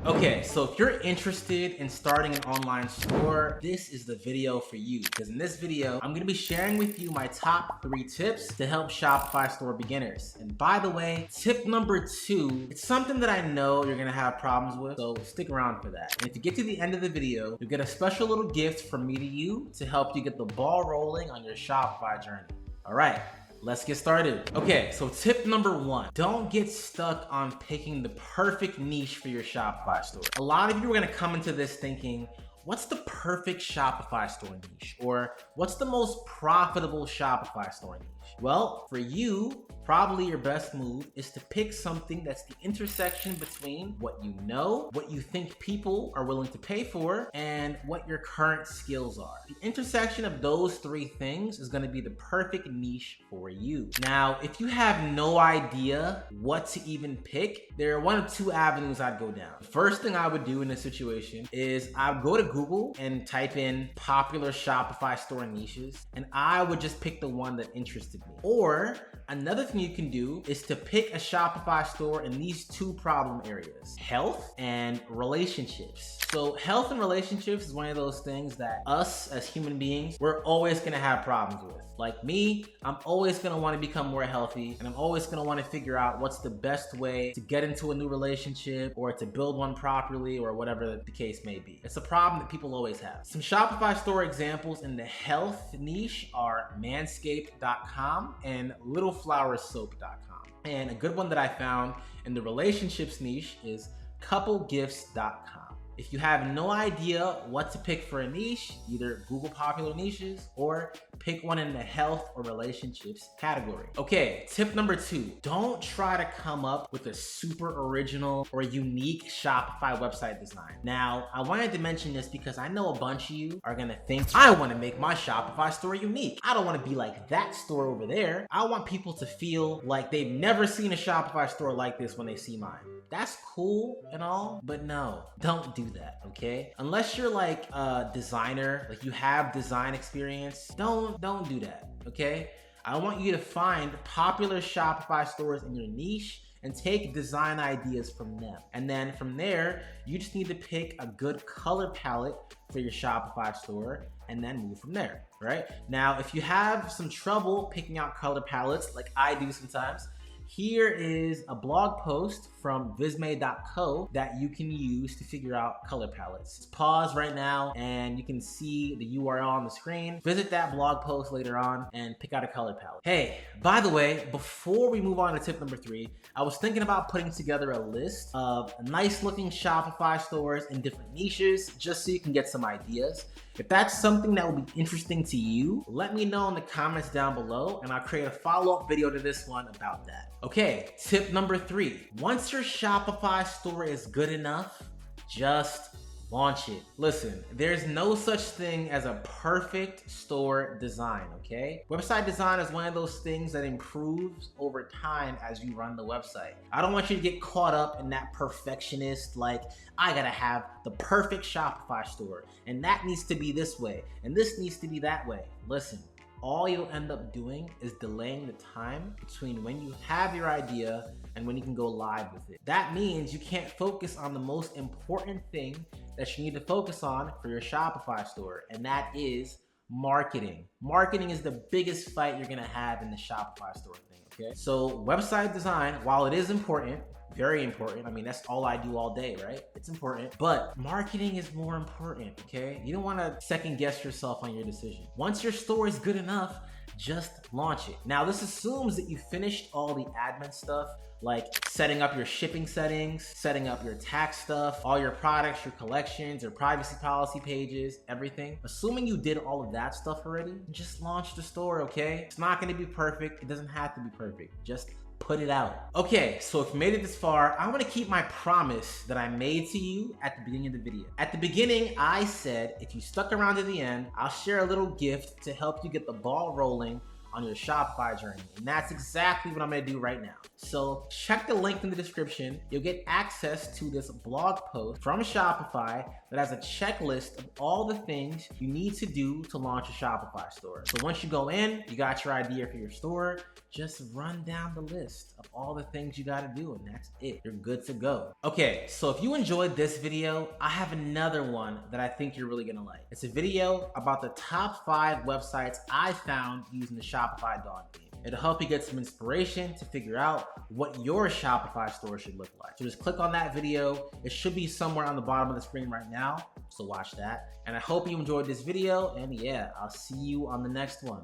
Okay, so if you're interested in starting an online store, this is the video for you. Because in this video, I'm gonna be sharing with you my top 3 tips to help Shopify store beginners. And by the way, tip number 2, it's something that I know you're gonna have problems with, so stick around for that. And if you get to the end of the video, you'll get a special little gift from me to you to help you get the ball rolling on your Shopify journey. All right. Let's get started. Okay, so tip number 1, don't get stuck on picking the perfect niche for your Shopify store. A lot of you are gonna come into this thinking, what's the perfect Shopify store niche? Or what's the most profitable Shopify store niche? Well, for you, probably your best move is to pick something that's the intersection between what you know, what you think people are willing to pay for, and what your current skills are. The intersection of those 3 things is gonna be the perfect niche for you. Now, if you have no idea what to even pick, there are 1 of 2 avenues I'd go down. The first thing I would do in this situation is I would go to Google and type in popular Shopify store niches, and I would just pick the one that interested me. Or another thing you can do is to pick a Shopify store in these 2 problem areas: health and relationships. So health and relationships is one of those things that us as human beings, we're always gonna have problems with. Like me, I'm always gonna wanna become more healthy, and I'm always gonna wanna figure out what's the best way to get into a new relationship or to build one properly or whatever the case may be. It's a problem that people always have. Some Shopify store examples in the health niche are manscaped.com and littleflowersoap.com. And a good one that I found in the relationships niche is couplegifts.com. If you have no idea what to pick for a niche, either Google popular niches or pick one in the health or relationships category. Okay, tip number 2, don't try to come up with a super original or unique Shopify website design. Now, I wanted to mention this because I know a bunch of you are gonna think, I wanna make my Shopify store unique. I don't wanna be like that store over there. I want people to feel like they've never seen a Shopify store like this when they see mine. That's cool and all, but no, don't do that, okay? Unless you're like a designer, like you have design experience, don't do that, okay? I want you to find popular Shopify stores in your niche and take design ideas from them. And then from there, you just need to pick a good color palette for your Shopify store and then move from there, right? Now, if you have some trouble picking out color palettes, like I do sometimes, here is a blog post from visme.co that you can use to figure out color palettes. Just pause right now and you can see the URL on the screen. Visit that blog post later on and pick out a color palette. Hey, by the way, before we move on to tip number 3, I was thinking about putting together a list of nice looking Shopify stores in different niches just so you can get some ideas. If that's something that will be interesting to you, let me know in the comments down below and I'll create a follow-up video to this one about that. Okay, tip number 3. Once your Shopify store is good enough, just launch it. Listen, there's no such thing as a perfect store design, okay? Website design is one of those things that improves over time as you run the website. I don't want you to get caught up in that perfectionist, like, I gotta have the perfect Shopify store, and that needs to be this way, and this needs to be that way. Listen, all you'll end up doing is delaying the time between when you have your idea and when you can go live with it. That means you can't focus on the most important thing that you need to focus on for your Shopify store, and that is marketing. Marketing is the biggest fight you're gonna have in the Shopify store thing, okay? So website design, while it is important, very important. I mean, that's all I do all day, right? It's important, but marketing is more important, okay? You don't wanna second guess yourself on your decision. Once your store is good enough, just launch it. Now, this assumes that you finished all the admin stuff, like setting up your shipping settings, setting up your tax stuff, all your products, your collections, your privacy policy pages, everything. Assuming you did all of that stuff already, just launch the store, okay? It's not gonna be perfect. It doesn't have to be perfect. Just put it out. Okay, so if you made it this far, I want to keep my promise that I made to you at the beginning of the video. At the beginning, I said, if you stuck around to the end, I'll share a little gift to help you get the ball rolling on your Shopify journey. And that's exactly what I'm gonna do right now. So check the link in the description. You'll get access to this blog post from Shopify that has a checklist of all the things you need to do to launch a Shopify store. So once you go in, you got your idea for your store, just run down the list of all the things you gotta do, and that's it. You're good to go. Okay, so if you enjoyed this video, I have another one that I think you're really gonna like. It's a video about the top 5 websites I found using the Shopify dog theme. It'll help you get some inspiration to figure out what your Shopify store should look like. So just click on that video. It should be somewhere on the bottom of the screen right now, so watch that. And I hope you enjoyed this video, and yeah, I'll see you on the next one.